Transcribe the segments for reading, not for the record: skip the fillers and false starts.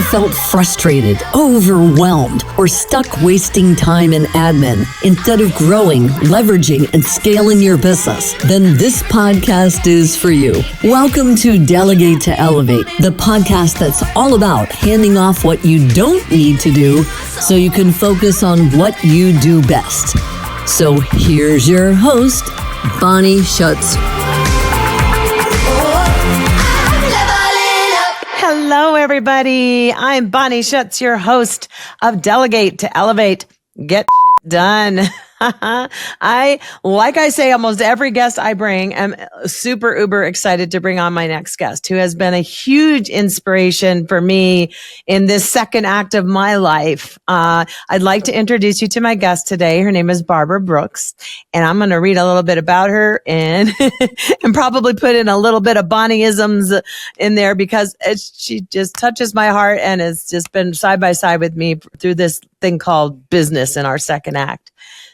felt frustrated, overwhelmed, or stuck wasting time in admin instead of growing, leveraging, and scaling your business? Then this podcast is for you. Welcome to Delegate to Elevate, the podcast that's all about handing off what you don't need to do so you can focus on what you do best. So here's your host, Bonnie Schutz. Hello, everybody. I'm Bonnie Schutz, your host of Delegate to Elevate. Get done. Like I say, almost every guest I bring, am super uber excited to bring on my next guest, who has been a huge inspiration for me in this second act of my life. I'd like to introduce you to my guest today. Her name is Barbara Brooks, and I'm going to read a little bit about her and and probably put in a little bit of Bonnie-isms in there because she just touches my heart and has just been side by side with me through this thing called business in our second act.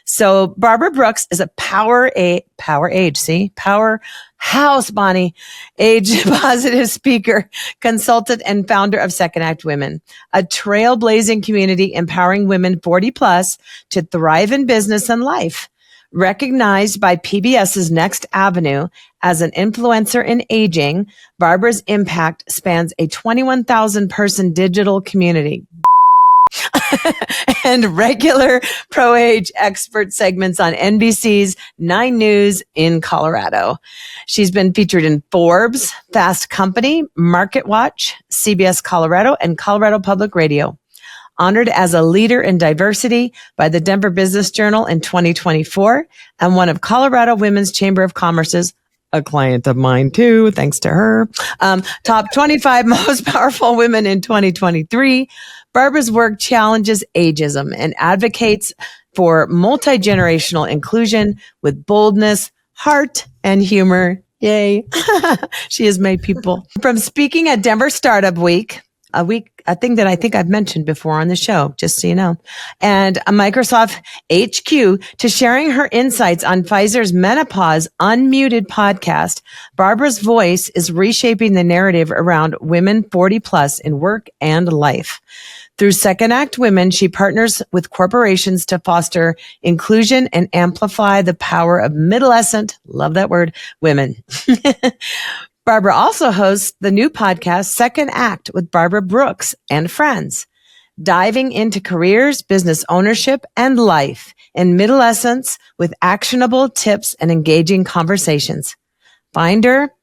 So Barbara Brooks is a powerhouse, Bonnie, age positive speaker, consultant, and founder of Second Act Women, a trailblazing community empowering women 40 plus to thrive in business and life. Recognized by PBS's Next Avenue as an influencer in aging, Barbara's impact spans a 21,000 person digital community. And regular pro-age expert segments on NBC's 9 News in Colorado. She's been featured in Forbes, Fast Company, Market Watch, CBS Colorado, and Colorado Public Radio. Honored as a leader in diversity by the Denver Business Journal in 2024 and one of Colorado Women's Chamber of Commerce's, a client of mine too, thanks to her, top 25 most powerful women in 2023. Barbara's work challenges ageism and advocates for multi-generational inclusion with boldness, heart, and humor. Yay. She has made people. From speaking at Denver Startup Week, a thing that I think I've mentioned before on the show, just so you know, and a Microsoft HQ, to sharing her insights on Pfizer's Menopause Unmuted podcast, Barbara's voice is reshaping the narrative around women 40 plus in work and life. Through Second Act Women, she partners with corporations to foster inclusion and amplify the power of middle-escent, love that word, women. Barbara also hosts the new podcast, Second Act with Barbara Brooks and Friends, diving into careers, business ownership, and life in middle-essence with actionable tips and engaging conversations. Find her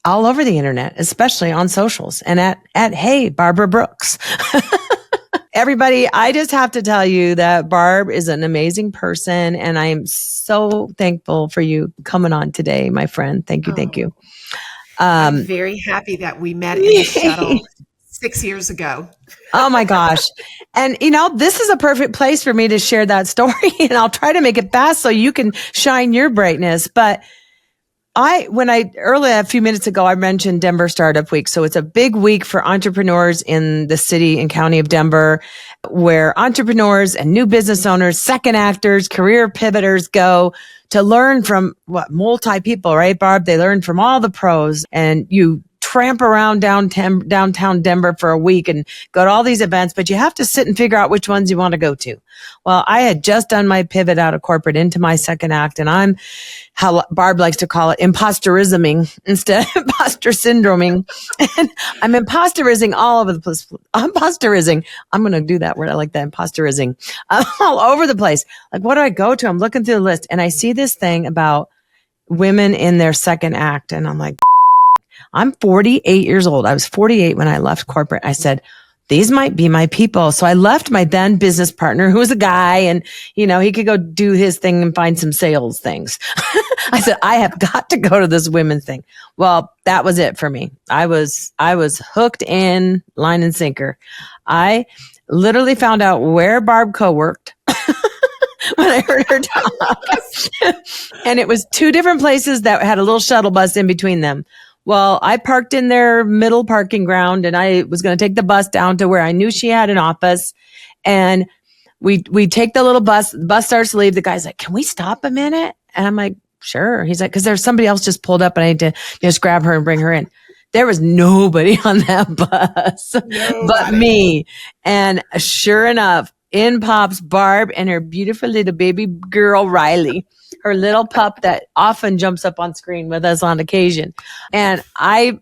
all over the internet, especially on socials and at Hey Barbara Brooks. Everybody, I just have to tell you that Barb is an amazing person, and I am so thankful for you coming on today, my friend. Thank you. Thank you. I'm very happy that we met in the shuttle 6 years ago. Oh my gosh. And you know, this is a perfect place for me to share that story, and I'll try to make it fast so you can shine your brightness. But earlier, a few minutes ago, I mentioned Denver Startup Week. So it's a big week for entrepreneurs in the city and county of Denver, where entrepreneurs and new business owners, second actors, career pivoters go to learn from multi people, right, Barb? They learn from all the pros, and you tramp around downtown Denver for a week and go to all these events, but you have to sit and figure out which ones you want to go to. Well, I had just done my pivot out of corporate into my second act, and I'm, how Barb likes to call it, imposterisming instead of imposter syndroming. And I'm imposterizing all over the place. Imposterizing. I'm going to do that word. I like that. Imposterizing. All over the place. Like, what do I go to? I'm looking through the list, and I see this thing about women in their second act, and I'm like, I'm 48 years old. I was 48 when I left corporate. I said, these might be my people. So I left my then business partner, who was a guy, and, you know, he could go do his thing and find some sales things. I said, I have got to go to this women's thing. Well, that was it for me. I was hooked in line and sinker. I literally found out where Barb co-worked when I heard her talk. And it was 2 different places that had a little shuttle bus in between them. Well, I parked in their middle parking ground, and I was going to take the bus down to where I knew she had an office. And we take the little bus. The bus starts to leave. The guy's like, can we stop a minute? And I'm like, sure. He's like, because there's somebody else just pulled up, and I need to just grab her and bring her in. there was nobody on that bus but Nobody. me. And sure enough, in pops Barb and her beautiful little baby girl, Riley, her little pup that often jumps up on screen with us on occasion. And I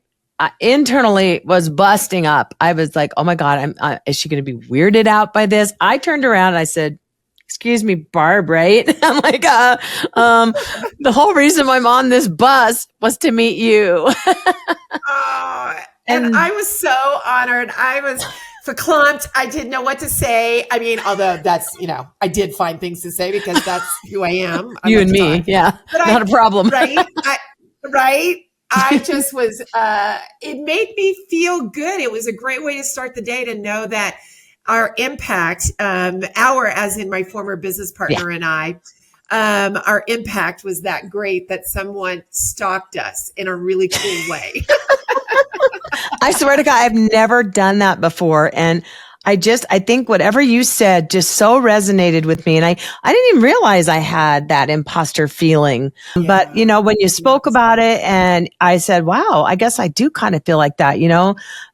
internally was busting up. I was like, oh my God, is she going to be weirded out by this? I turned around and I said, excuse me, Barb, right? I'm like, the whole reason I'm on this bus was to meet you. Oh, and I was so honored. I was verklempt. I didn't know what to say. I mean, although that's, I did find things to say because that's who I am. You and me. Talk. Yeah. But not a problem. Right. Right. I just was, it made me feel good. It was a great way to start the day to know that our impact, as in my former business partner and I, our impact was that great that someone stalked us in a really cool way. I swear to God, I've never done that before. And I think whatever you said just so resonated with me. And I didn't even realize I had that imposter feeling. Yeah. But, when you spoke about it and I said, wow, I guess I do kind of feel like that,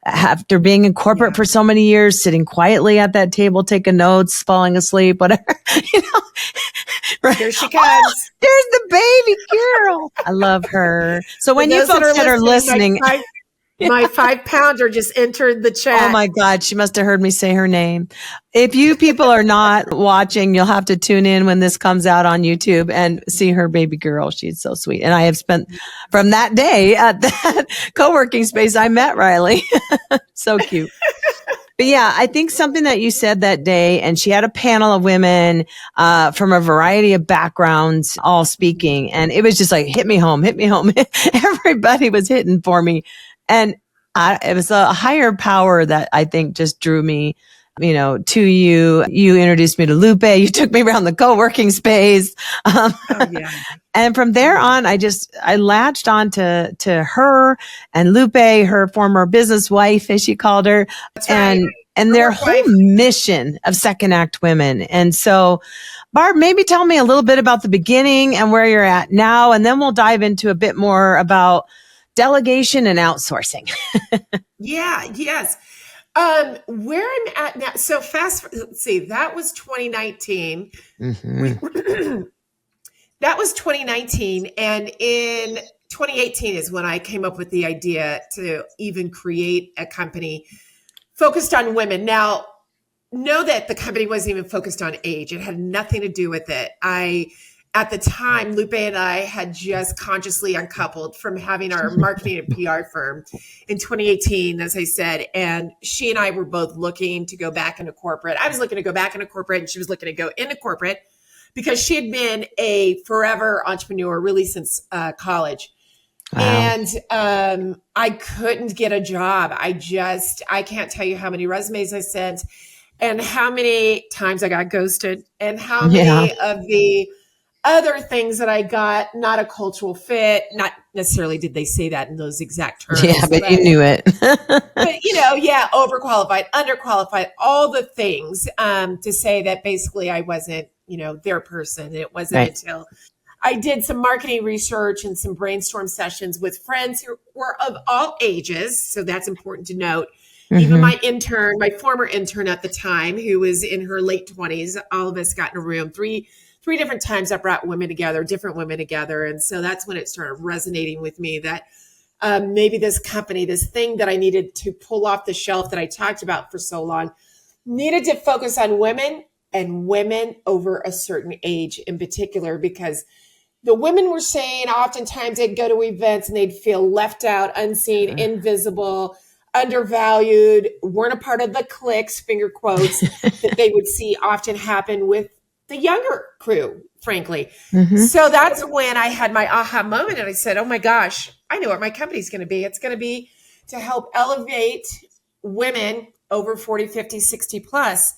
after being in corporate for so many years, sitting quietly at that table, taking notes, falling asleep, whatever, Right. Here she comes. Oh, there's the baby girl. I love her. So when you folks that are listening, my 5-pounder just entered the chat. Oh my God. She must have heard me say her name. If you people are not watching, you'll have to tune in when this comes out on YouTube and see her baby girl. She's so sweet. And I have spent from that day at that co-working space, I met Riley. So cute. But yeah, I think something that you said that day, and she had a panel of women from a variety of backgrounds all speaking. And it was just like, hit me home, hit me home. Everybody was hitting for me. And it was a higher power that I think just drew me, to you. You introduced me to Lupe. You took me around the co-working space. And from there on, I latched on to her and Lupe, her former business wife, as she called her, and their whole mission of Second Act Women. And so, Barb, maybe tell me a little bit about the beginning and where you're at now, and then we'll dive into a bit more about delegation and outsourcing. Yes. Where I'm at now. So let's see, that was 2019. Mm-hmm. That was 2019. And in 2018 is when I came up with the idea to even create a company focused on women. Now, know that the company wasn't even focused on age. It had nothing to do with it. At the time, Lupe and I had just consciously uncoupled from having our marketing and PR firm in 2018, as I said. And she and I were both looking to go back into corporate. I was looking to go back into corporate, and she was looking to go into corporate because she had been a forever entrepreneur really since college. Wow. And I couldn't get a job. I can't tell you how many resumes I sent and how many times I got ghosted and how many of the other things that I got, not a cultural fit, not necessarily did they say that in those exact terms. Yeah, but you knew it. But, overqualified, underqualified, all the things to say that basically I wasn't, their person. It wasn't until I did some marketing research and some brainstorm sessions with friends who were of all ages. So that's important to note. Mm-hmm. Even my former intern at the time, who was in her late 20s, all of us got in a room, three different times I brought different women together. And so that's when it started resonating with me that maybe this company, this thing that I needed to pull off the shelf that I talked about for so long, needed to focus on women and women over a certain age in particular, because the women were saying oftentimes they'd go to events and they'd feel left out, unseen, invisible, undervalued, weren't a part of the cliques, finger quotes, that they would see often happen with the younger crew, frankly. Mm-hmm. So that's when I had my aha moment and I said, oh my gosh, I know what my company's going to be. It's going to be to help elevate women over 40, 50, 60 plus,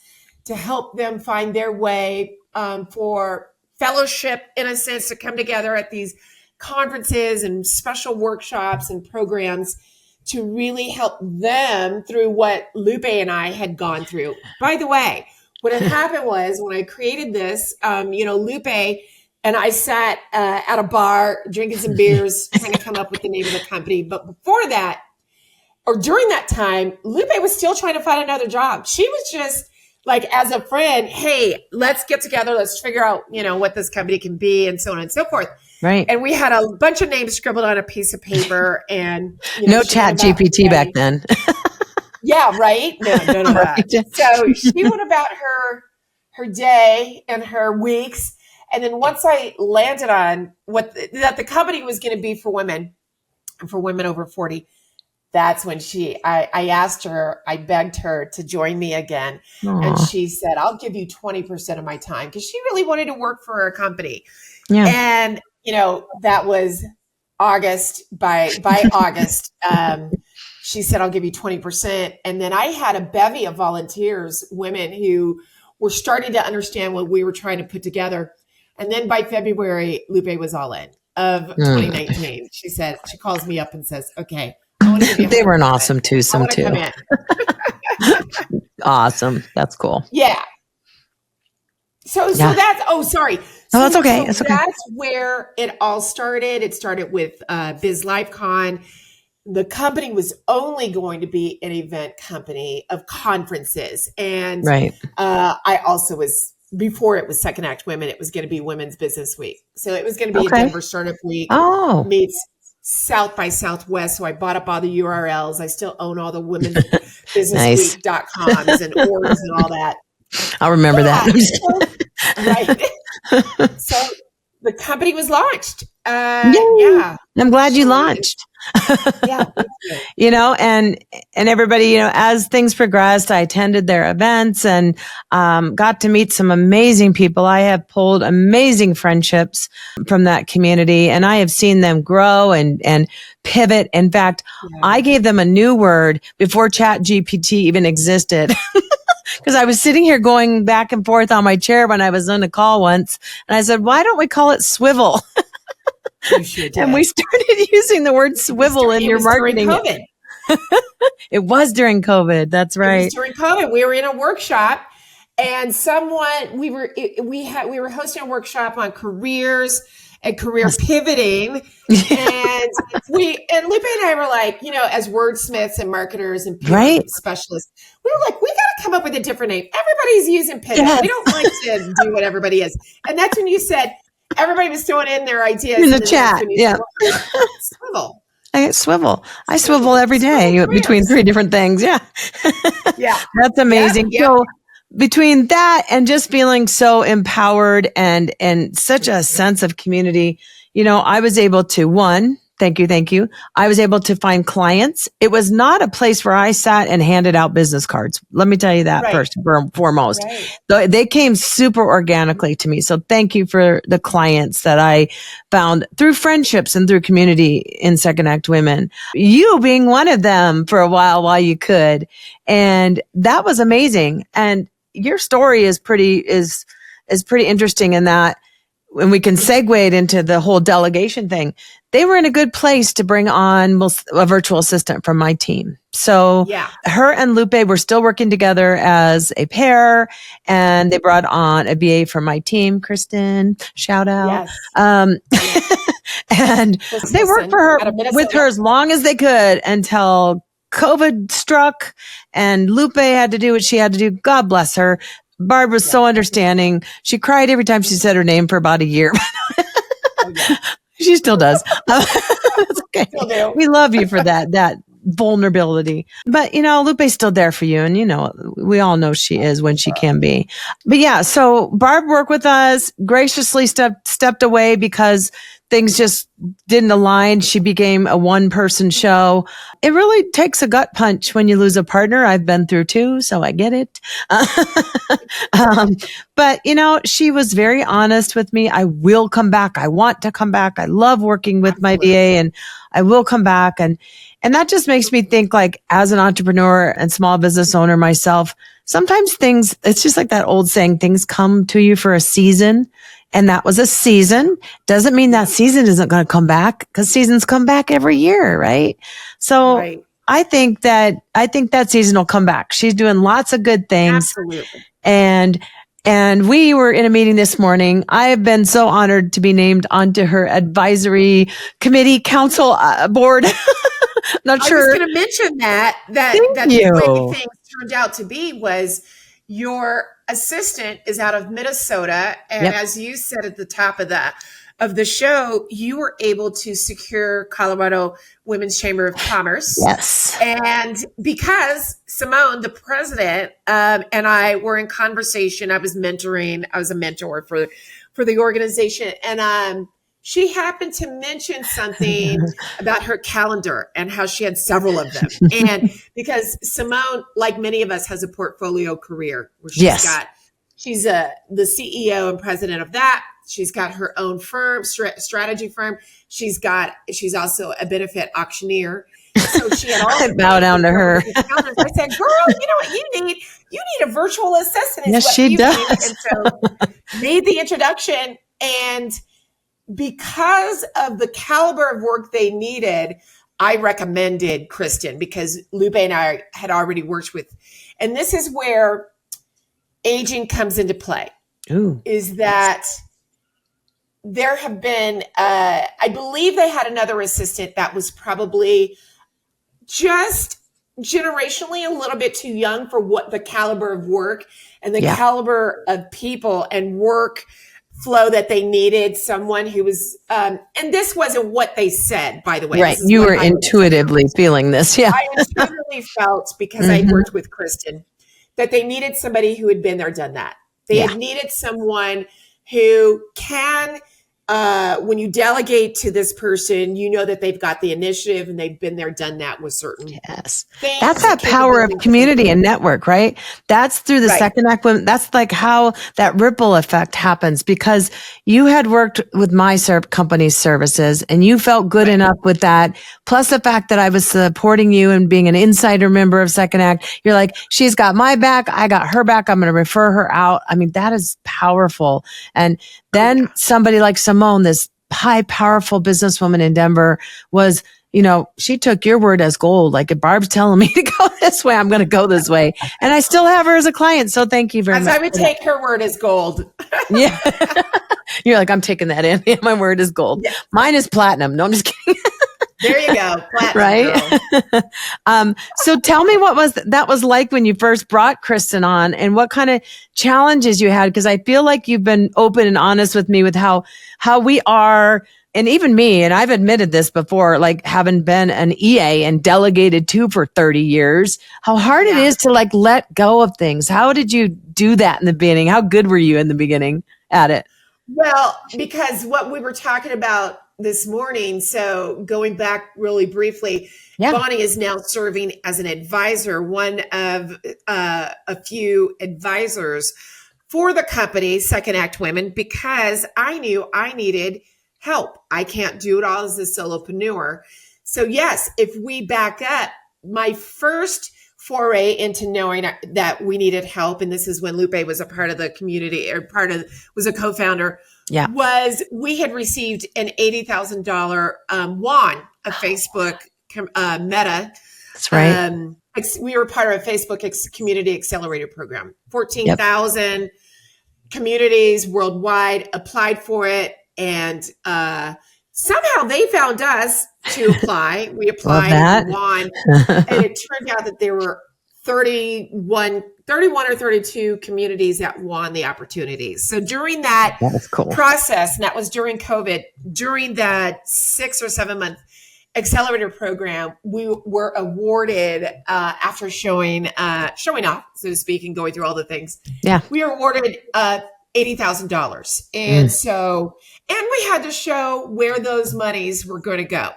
to help them find their way for fellowship, in a sense, to come together at these conferences and special workshops and programs to really help them through what Lupe and I had gone through. By the way, what had happened was when I created this, Lupe and I sat at a bar drinking some beers, trying to come up with the name of the company. But before that, or during that time, Lupe was still trying to find another job. She was just like, as a friend, hey, let's get together. Let's figure out, what this company can be, and so on and so forth. Right. And we had a bunch of names scribbled on a piece of paper, and no chat GPT back then. Yeah, right. No, none of that. So she went about her day and her weeks. And then once I landed on that the company was going to be for women over 40, that's when I asked her, I begged her to join me again. Aww. And she said, I'll give you 20% of my time, because she really wanted to work for a company. Yeah. And, that was August. By August, she said, I'll give you 20%. And then I had a bevy of volunteers, women who were starting to understand what we were trying to put together. And then by February, Lupe was all in of 2019. She said, she calls me up and says, okay, I want to give you they were an awesome twosome too. Come in. Awesome. That's cool. Yeah. So that's, sorry. So that's okay. It's okay. That's where it all started. It started with Biz LifeCon. The company was only going to be an event company of conferences. And right. I also was, before it was Second Act Women, it was going to be Women's Business Week. So it was going to be a Denver Startup Week meets South by Southwest. So I bought up all the URLs. I still own all the womensbusinessweek.coms and orgs and all that. I'll remember that. Right. So the company was launched. Yeah. I'm glad you launched. Yeah. And everybody, as things progressed, I attended their events and got to meet some amazing people. I have pulled amazing friendships from that community, and I have seen them grow and pivot. In fact, I gave them a new word before Chat GPT even existed. Because I was sitting here going back and forth on my chair when I was on a call once, and I said, why don't we call it swivel? And we started using the word swivel in your marketing. It was during COVID. That's right. It was during COVID. We were in a workshop, and we were hosting a workshop on careers and career pivoting. And Lupe and I were like, as wordsmiths and marketers and PR specialists, we were like, we got to come up with a different name. Everybody's using pivot. Yes. We don't like to do what everybody is. And that's when you said, everybody was throwing in their ideas in the chat. Yeah. Swivel. I swivel. I swivel every day between three different things. Yeah. Yeah. That's amazing. Yeah. So between that and just feeling so empowered and such a sense of community, I was able to thank you. I was able to find clients. It was not a place where I sat and handed out business cards. Let me tell you that first and foremost. Right. They came super organically to me. So thank you for the clients that I found through friendships and through community in Second Act Women. You being one of them for a while you could. And that was amazing. And your story is pretty interesting in that when we can segue it into the whole delegation thing, they were in a good place to bring on a virtual assistant from my team. So her and Lupe were still working together as a pair, and they brought on a BA from my team, Kristen, shout out. Yes. And they worked with her as long as they could until COVID struck and Lupe had to do what she had to do. God bless her. Barb was so understanding. She cried every time she said her name for about a year. She still does. That's okay. We love you for that vulnerability. But, Lupe's still there for you. And, we all know she is when she can be. But so Barb worked with us, graciously stepped away because things just didn't align. She became a one-person show. It really takes a gut punch when you lose a partner. I've been through too, so I get it. But, she was very honest with me. I will come back. I want to come back. I love working with my VA, and I will come back. And that just makes me think, like, as an entrepreneur and small business owner myself, sometimes it's just like that old saying, things come to you for a season. And that was a season. Doesn't mean that season isn't going to come back, because seasons come back every year, right? So I think that season will come back. She's doing lots of good things. Absolutely. And we were in a meeting this morning. I have been so honored to be named onto her advisory committee council board. Not I sure. was going to mention that Thank the you. way things turned out to be was your assistant is out of Minnesota, and Yep. as you said at the top of the show, you were able to secure Colorado Women's Chamber of Commerce. Yes. And because Simone, the president, and I were in conversation, I was a mentor for the organization, and she happened to mention something about her calendar and how she had several of them. And because Simone, like many of us, has a portfolio career where she's the CEO and president of that. She's got her own firm, strategy firm. She's also a benefit auctioneer. So she had all I bow down to her. I said, girl, you know what you need? You need a virtual assistant. Yes, she does. And so made the introduction, and because of the caliber of work they needed, I recommended Kristen because Lupe and I had already worked with, and this is where aging comes into play. Ooh. Is that there have been, I believe they had another assistant that was probably just generationally a little bit too young for what the caliber of work and the caliber of people and work flow that they needed. Someone who was, and this wasn't what they said, by the way. Right. You were intuitively feeling this. Yeah. I intuitively felt, because I worked with Kristen, that they needed somebody who had been there, done that. They had needed someone who can, when you delegate to this person, you know that they've got the initiative and they've been there, done that with certain things. That's that power of community and network, right? That's through the Second Act Women. That's like how that ripple effect happens, because you had worked with my company's services and you felt good enough with that. Plus the fact that I was supporting you and being an insider member of Second Act. You're like, she's got my back. I got her back. I'm going to refer her out. I mean, that is powerful. And then somebody like Simone, this high, powerful businesswoman in Denver, was, she took your word as gold. Like, if Barb's telling me to go this way, I'm going to go this way. And I still have her as a client. So thank you very much. I would take her word as gold. Yeah. You're like, I'm taking that in. My word is gold. Yeah. Mine is platinum. No, I'm just kidding. There you go. Platinum, right. So tell me what that was like when you first brought Kristen on, and what kind of challenges you had. Cause I feel like you've been open and honest with me with how we are. And even me, and I've admitted this before, like having been an EA and delegated to for 30 years, how hard it is to like let go of things. How did you do that in the beginning? How good were you in the beginning at it? Well, because what we were talking about this morning, so going back really briefly, Bonnie is now serving as an advisor, one of a few advisors for the company, Second Act Women, because I knew I needed help. I can't do it all as a solopreneur. So yes, if we back up, my first foray into knowing that we needed help, and this is when Lupe was a part of the community, or was a co-founder, was we had received an $80,000 won of Facebook Meta. That's right. We were part of a Facebook Community Accelerator Program. 14,000 communities worldwide applied for it. And somehow they found us to apply. We applied and won. And it turned out that there were 31 or 32 communities that won the opportunities. So during that process, and that was during COVID, during that 6 or 7 month accelerator program, we were awarded, after showing off, so to speak, and going through all the things. Yeah, we were awarded $80,000, and so, and we had to show where those monies were going to go,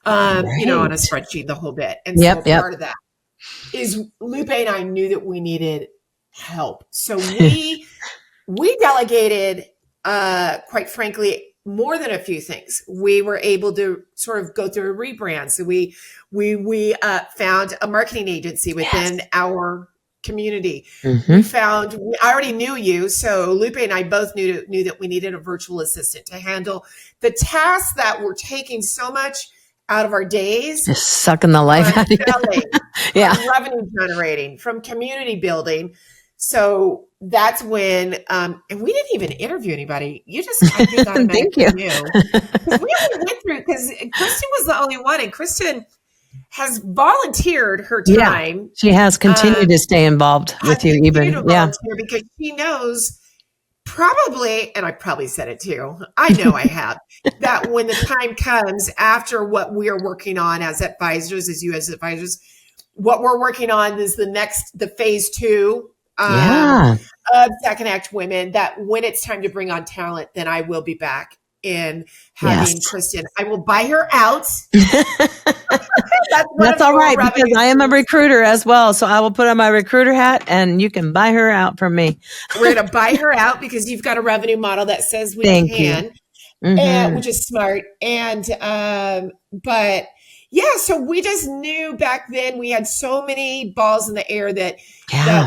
on a spreadsheet, the whole bit. And so part of that is Lupe and I knew that we needed help, so we delegated, quite frankly, more than a few things. We were able to sort of go through a rebrand. So we found a marketing agency within our community. Mm-hmm. I already knew you. So Lupe and I both knew that we needed a virtual assistant to handle the tasks that were taking so much out of our days. Just sucking the life out of you. From revenue generating, from community building. So that's when, and we didn't even interview anybody. You just, I think, automatically knew. We only went through, because Kristen was the only one, and Kristen has volunteered her Yeah. time. She has continued to stay involved with you even. Yeah. Because she knows probably, and I probably said it too, I know I have, that when the time comes after what we are working on as advisors, as you as advisors, what we're working on is the phase 2 of Second Act Women, that when it's time to bring on talent, then I will be back in having Kristen. I will buy her out. That's all right, because I am a recruiter as well. So I will put on my recruiter hat and you can buy her out from me. We're going to buy her out because you've got a revenue model that says we can, which is smart. And, but yeah, so we just knew back then we had so many balls in the air that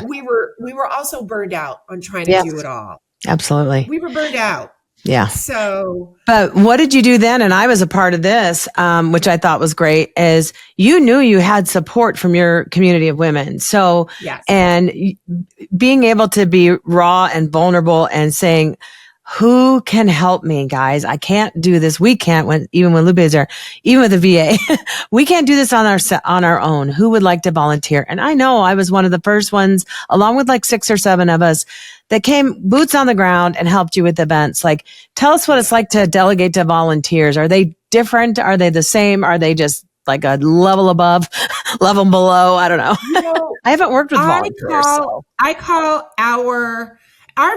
we were also burned out on trying to do it all. Absolutely. We were burned out. Yeah. So, but what did you do then? And I was a part of this, which I thought was great, is you knew you had support from your community of women. So, and being able to be raw and vulnerable and saying, who can help me, guys? I can't do this. We can't even when Lupe is there, even with the VA, we can't do this on our own. Who would like to volunteer? And I know I was one of the first ones, along with like 6 or 7 of us, that came boots on the ground and helped you with events. Like, tell us what it's like to delegate to volunteers. Are they different? Are they the same? Are they just like a level above, level below? I don't know. I haven't worked with volunteers. I call our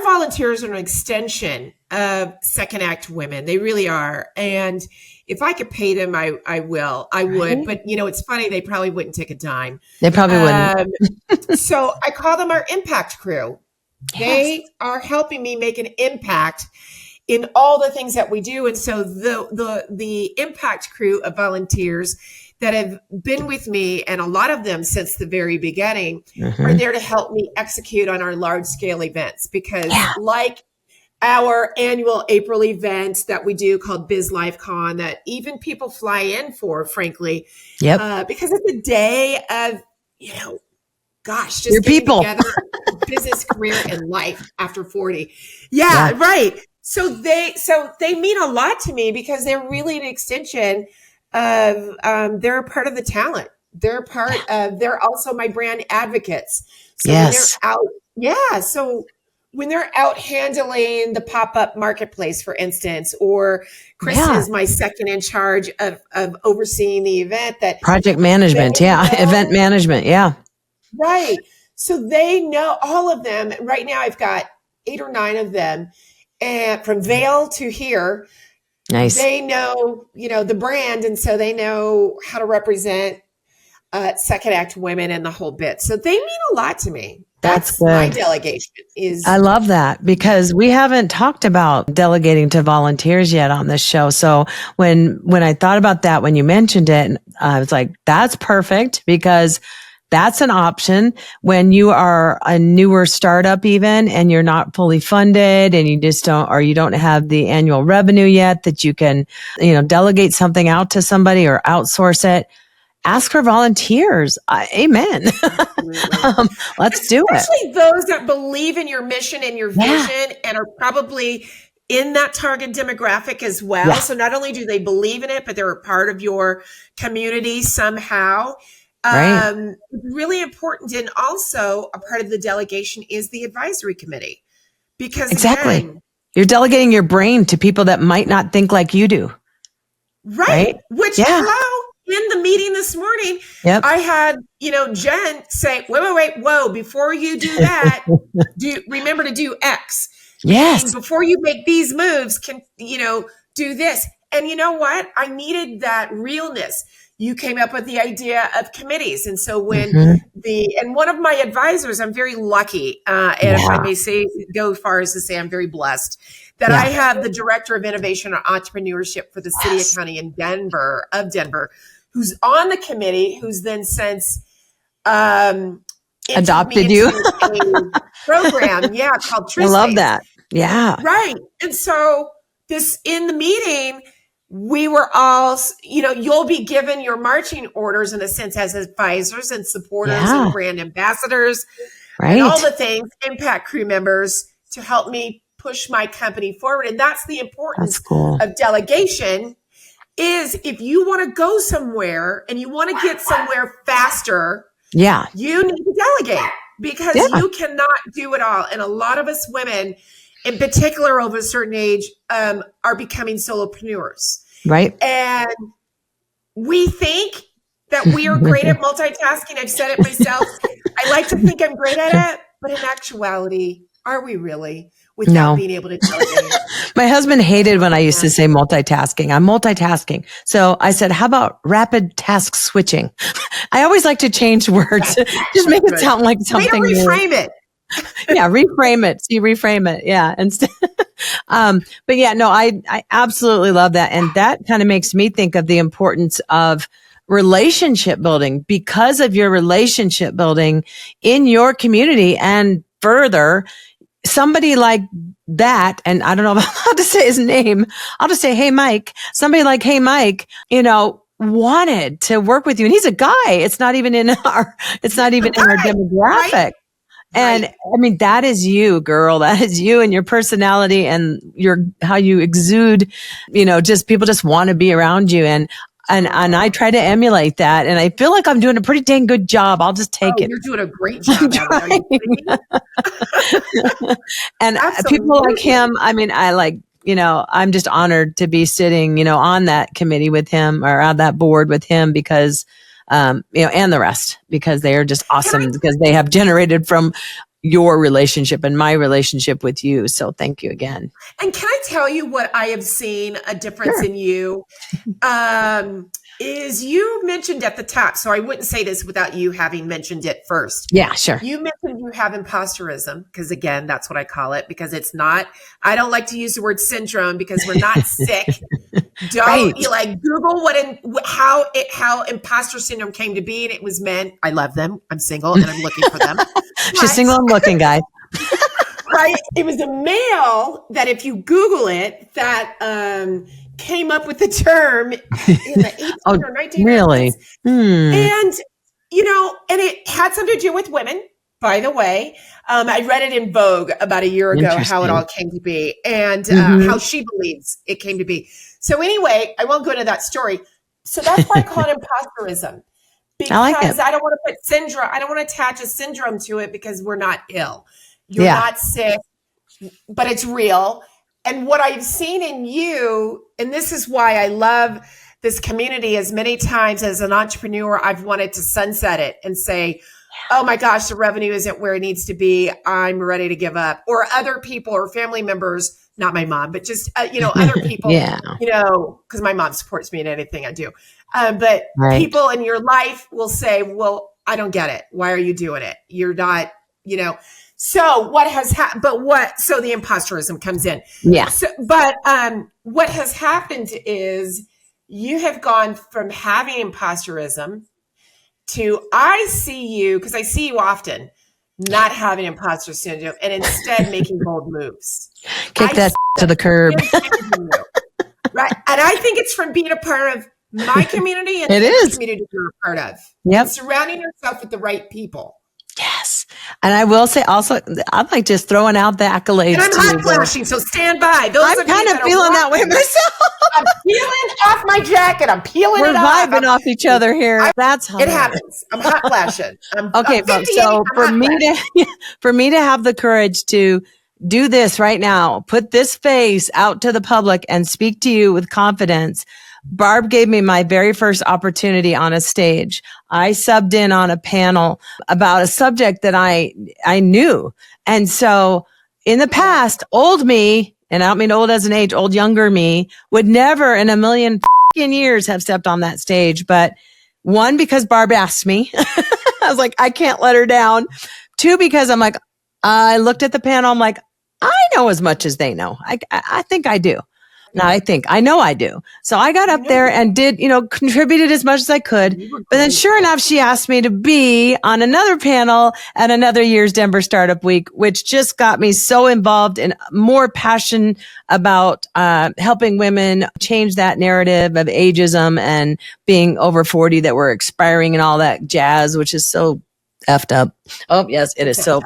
volunteers are an extension of Second Act Women. They really are. And if I could pay them, I will. I would. But, it's funny. They probably wouldn't take a dime. They probably wouldn't. So I call them our impact crew. They are helping me make an impact in all the things that we do. And so the impact crew of volunteers that have been with me, and a lot of them since the very beginning, are there to help me execute on our large scale events. Because like our annual April event that we do called Biz Life Con, that even people fly in for, frankly, because it's a day of, just your people together, business, career, and life after 40. Yeah, right. So they mean a lot to me because they're really an extension of, they're a part of the talent. They're also my brand advocates. So when they're out, so when they're out handling the pop-up marketplace, for instance, or Chris is my second in charge of overseeing the event, that project management. Event management. Yeah. Right. So they know, all of them. Right now I've got 8 or 9 of them, and from Vail to here. Nice. They know, the brand. And so they know how to represent Second Act Women and the whole bit. So they mean a lot to me. That's my delegation. I love that, because we haven't talked about delegating to volunteers yet on this show. So when I thought about that, when you mentioned it, I was like, that's perfect, because that's an option when you are a newer startup even, and you're not fully funded, and you just don't have the annual revenue yet that you can, delegate something out to somebody or outsource it. Ask for volunteers. Amen. Let's do it. Especially those that believe in your mission and your vision and are probably in that target demographic as well. Yeah. So not only do they believe in it, but they're a part of your community somehow. Right. Really important. And also a part of the delegation is the advisory committee, because again, you're delegating your brain to people that might not think like you do. Right. Which, in the meeting this morning, I had, Jen say, wait, whoa, before you do that, remember to do X. Yes. And before you make these moves, do this. And you know what? I needed that realness. You came up with the idea of committees. And so when and one of my advisors, I'm very lucky, and if I may go as far as to say I'm very blessed, that I have the director of innovation or entrepreneurship for the city and county in Denver, who's on the committee, who's then since adopted you a program, called True. I love that. Yeah. Right. And so in the meeting, we were all, you'll be given your marching orders in a sense as advisors and supporters and brand ambassadors, and all the things, impact crew members, to help me push my company forward. And that's the importance of delegation, is if you want to go somewhere and you want to get somewhere faster, you need to delegate because you cannot do it all. And a lot of us women, in particular over a certain age, are becoming solopreneurs. Right. And we think that we are great at multitasking. I've said it myself. I like to think I'm great at it, but in actuality, are we really? Without being able to delegate. My husband hated when I used to say multitasking. I'm multitasking. So I said, how about rapid task switching? I always like to change words. Just make it sound like something new. Reframe it. Reframe it. See, reframe it. Yeah. Instead, but yeah, no, I absolutely love that. And that kind of makes me think of the importance of relationship building because of your relationship building in your community and further. Somebody like that, and I don't know how to say his name. I'll just say, hey, Mike. Somebody like, hey, Mike, wanted to work with you. And he's a guy. It's not even in our demographic. Right. And I mean, that is you, girl. That is you and your personality and how you exude, just people just want to be around you. And I try to emulate that. And I feel like I'm doing a pretty dang good job. I'll just take it. You're doing a great job. And people like him, I mean, I'm just honored to be sitting, on that committee with him or on that board with him because, and the rest, because they are just awesome because they have generated from your relationship and my relationship with you. So thank you again. And can I tell you what I have seen a difference in you? Is you mentioned at the top, so I wouldn't say this without you having mentioned it first. Yeah, sure. You mentioned you have imposterism because again, that's what I call it because it's not, I don't like to use the word syndrome because we're not sick. Don't you Google how imposter syndrome came to be and it was men. I love them. I'm single and I'm looking for them. She's single and looking, guys. Right. It was a male that if you Google it, that came up with the term in the 18 or 1900s. Really? And, and it had something to do with women, by the way. I read it in Vogue about a year ago, how it all came to be and how she believes it came to be. So anyway, I won't go into that story. So that's why I call it imposterism. Because I don't want to put syndrome, I don't want to attach a syndrome to it because we're not ill. You're not sick, but it's real. And what I've seen in you, and this is why I love this community as many times as an entrepreneur, I've wanted to sunset it and say, oh my gosh, the revenue isn't where it needs to be. I'm ready to give up. Or other people or family members, not my mom, but just, other people, because my mom supports me in anything I do. But people in your life will say, well, I don't get it. Why are you doing it? You're not, So what has happened, so the imposterism comes in. Yeah. So, what has happened is you have gone from having imposterism to, I see you, because I see you often, not having imposter syndrome and instead making bold moves. Kick that to the curb. Right. And I think it's from being a part of my community and the community you're a part of. Yep. And surrounding yourself with the right people. Yes. And I will say also, I'm like just throwing out the accolades. And I'm hot flashing, so stand by. I'm kind of feeling that way myself. I'm peeling off my jacket. I'm peeling it off. We're vibing off each other here. That's it happens. I'm hot flashing. Okay, folks. So for me to have the courage to do this right now, put this face out to the public and speak to you with confidence, Barb gave me my very first opportunity on a stage. I subbed in on a panel about a subject that I knew. And so in the past, old me, and I don't mean old as an age, old younger me, would never in a million years have stepped on that stage. But one, because Barb asked me, I was like, I can't let her down. Two, because I'm like, I looked at the panel. I'm like, I know as much as they know. I think I do. Now I know I do. So I got up there and did, contributed as much as I could. But then sure enough, she asked me to be on another panel at another year's Denver Startup Week, which just got me so involved and more passion about helping women change that narrative of ageism and being over 40 that we're expiring and all that jazz, which is so effed up. Oh, yes, it is so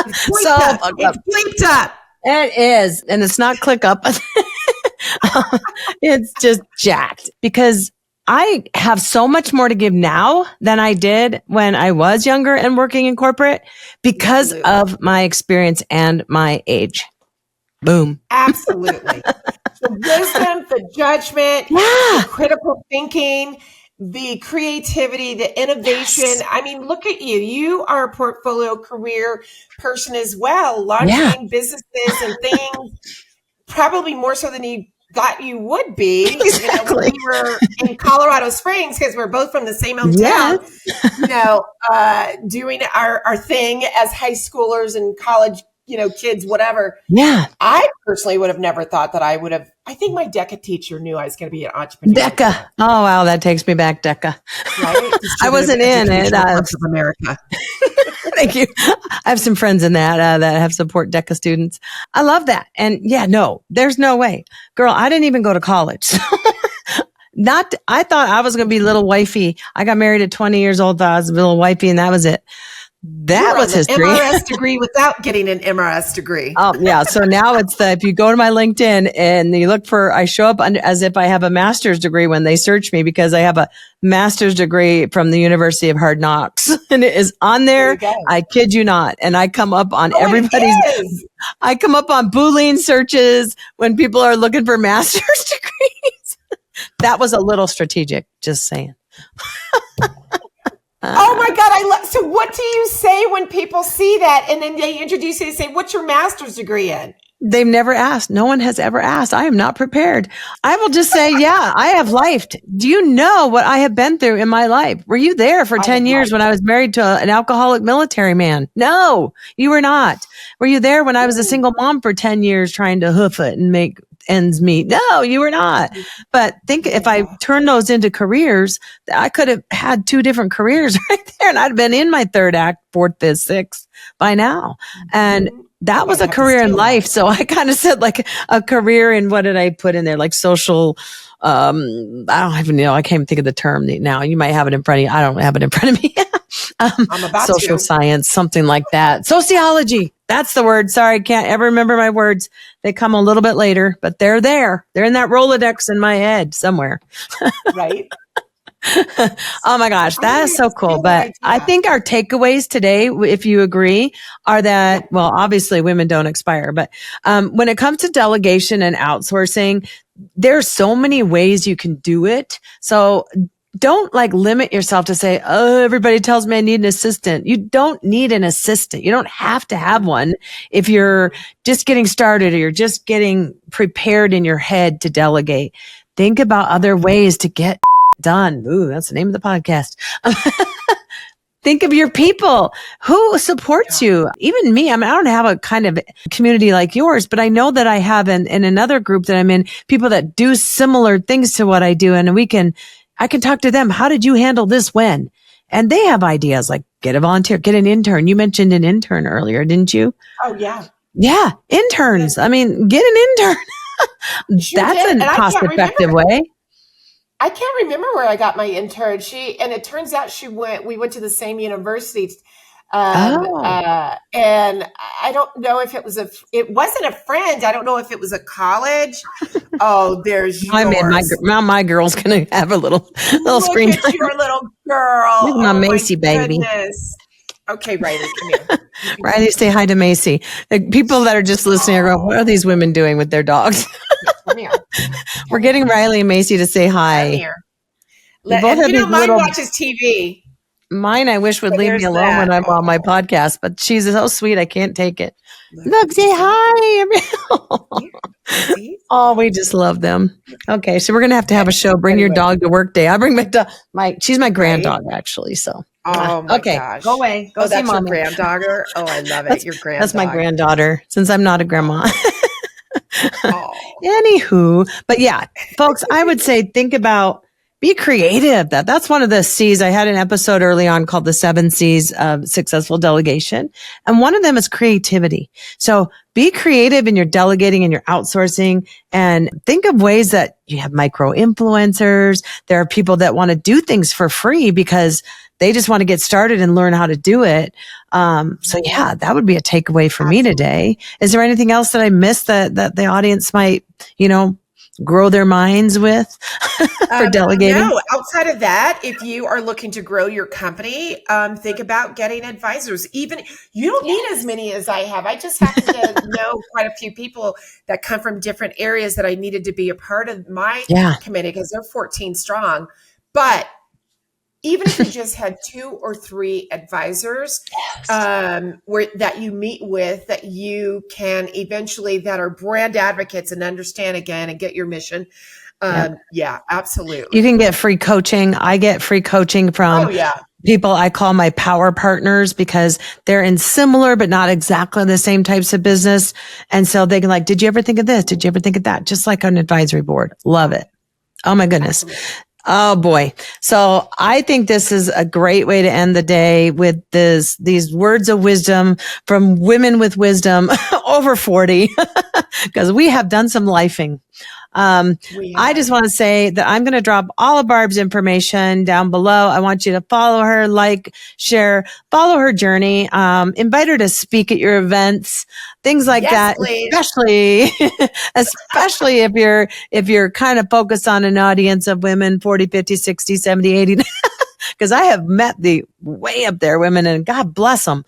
it's bleeped up. It is. And it's not click up. It's just jacked because I have so much more to give now than I did when I was younger and working in corporate because of my experience and my age. Boom. Absolutely. The wisdom, the judgment, the critical thinking, the creativity, the innovation. Yes. I mean, look at you. You are a portfolio career person as well, launching businesses and things, probably more so than you thought you would be. Exactly. When we were in Colorado Springs, because we're both from the same hometown, doing our thing as high schoolers and college, kids, whatever. Yeah. I personally would have never thought that I think my DECA teacher knew I was going to be an entrepreneur. DECA. Oh, wow. That takes me back, DECA. Right? I wasn't in it. Of America. Thank you. I have some friends in that have support DECA students. I love that. And there's no way. Girl, I didn't even go to college. I thought I was going to be little wifey. I got married at 20 years old. Thought I was a little wifey and that was it. That was history. MRS degree without getting an MRS degree. Oh, yeah. So now it's if you go to my LinkedIn and you look I show up as if I have a master's degree when they search me because I have a master's degree from the University of Hard Knocks and it is on there. I kid you not. And I come up on I come up on Boolean searches when people are looking for master's degrees. That was a little strategic, just saying. Oh my God. So what do you say when people see that and then they introduce you and say, what's your master's degree in? They've never asked. No one has ever asked. I am not prepared. I will just say, I have life. Do you know what I have been through in my life? Were you there for 10 years when I was married to an alcoholic military man? No, you were not. Were you there when I was a single mom for 10 years trying to hoof it and make ends meet? No, you were not. But think if I turn those into careers, I could have had 2 different careers right there and I'd have been in my 3rd act, 4th, 5th, 6th by now. And that was a career in life. So I kind of said like a career in what did I put in there? Like social, I don't even know. I can't even think of the term now. You might have it in front of you. I don't have it in front of me. I'm about social science, something like that. Sociology. That's the word. Sorry. I can't ever remember my words. They come a little bit later, but they're there. They're in that Rolodex in my head somewhere. Right. Oh my gosh, that is so cool. But I think our takeaways today, if you agree, are that, well, obviously women don't expire, but when it comes to delegation and outsourcing, there's so many ways you can do it. So don't limit yourself to say, oh, everybody tells me I need an assistant. You don't need an assistant. You don't have to have one if you're just getting started or you're just getting prepared in your head to delegate. Think about other ways to get done. Ooh, that's the name of the podcast. Think of your people who supports you. Even me. I don't have a kind of community like yours, but I know that I have in another group that I'm in, people that do similar things to what I do. And I can talk to them. How did you handle this when? And they have ideas like get a volunteer, get an intern. You mentioned an intern earlier, didn't you? Oh, yeah. Yeah. Interns. I mean, get an intern. That's a cost-effective way. I can't remember where I got my intern. And it turns out we went to the same university. And I don't know if it wasn't a friend. I don't know if it was a college. Oh, there's yours. My girl's going to have a little screen time. Your little girl. Look at my Macy baby. Goodness. Okay, Riley, come here. Riley, say hi to Macy. The people that are just listening are going, what are these women doing with their dogs? Come here. We're getting Riley and Macy to say hi. Come here. Mine watches TV. Mine, I wish, would leave me alone when I'm on my podcast, but she's so sweet. I can't take it. Look, say hi. Oh, we just love them. Okay, so we're going to have a show. Bring your dog to work day. I bring my dog. She's my grand dog, actually. So. Oh my gosh. Go away. Go see that's Mommy. Your granddaughter? Oh, I love it. Your granddaughter. That's my granddaughter, since I'm not a grandma. Anywho, but yeah, folks, I would say think about be creative. That's one of the C's. I had an episode early on called the 7 C's of successful delegation. And one of them is creativity. So be creative in your delegating and your outsourcing and think of ways that you have micro influencers. There are people that want to do things for free because they just want to get started and learn how to do it. So yeah, that would be a takeaway for me today. Is there anything else that I missed that the audience might, grow their minds with for delegating? No, outside of that, if you are looking to grow your company, think about getting advisors. Even you don't need as many as I have. I just happen to know quite a few people that come from different areas that I needed to be a part of my committee because they're 14 strong. But even if you just had 2 or 3 advisors that you meet with, that you can eventually, that are brand advocates and understand again and get your mission. Yeah, absolutely. You can get free coaching. I get free coaching from people I call my power partners because they're in similar but not exactly the same types of business. And so they can like, did you ever think of this? Did you ever think of that? Just like an advisory board. Love it. Oh my goodness. Absolutely. Oh boy. So I think this is a great way to end the day with these words of wisdom from women with wisdom over 40, because we have done some lifing. I just want to say that I'm going to drop all of Barb's information down below. I want you to follow her, like, share, follow her journey, invite her to speak at your events, things like that, please. especially if you're kind of focused on an audience of women 40, 50, 60, 70, 80, because I have met the way up there women, and God bless them.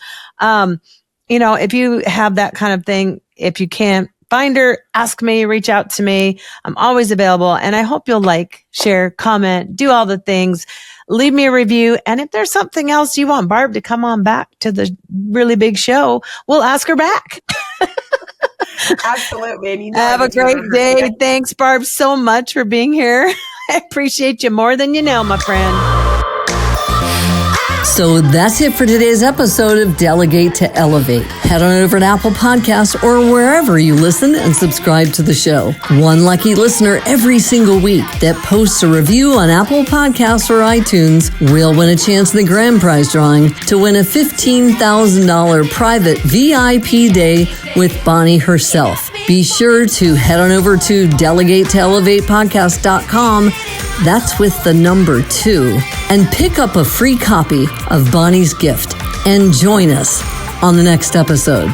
If you have that kind of thing, if you can't find her, ask me, reach out to me. I'm always available. And I hope you'll like, share, comment, do all the things. Leave me a review. And if there's something else you want Barb to come on back to the really big show, we'll ask her back. Absolutely. And have a great day. Thanks, Barb, so much for being here. I appreciate you more than you know, my friend. So that's it for today's episode of Delegate to Elevate. Head on over to Apple Podcasts or wherever you listen and subscribe to the show. One lucky listener every single week that posts a review on Apple Podcasts or iTunes will win a chance in the grand prize drawing to win a $15,000 private VIP day with Bonnie herself. Be sure to head on over to delegatetoelevatepodcast.com. That's with the number 2. And pick up a free copy of Bonnie's gift and join us on the next episode.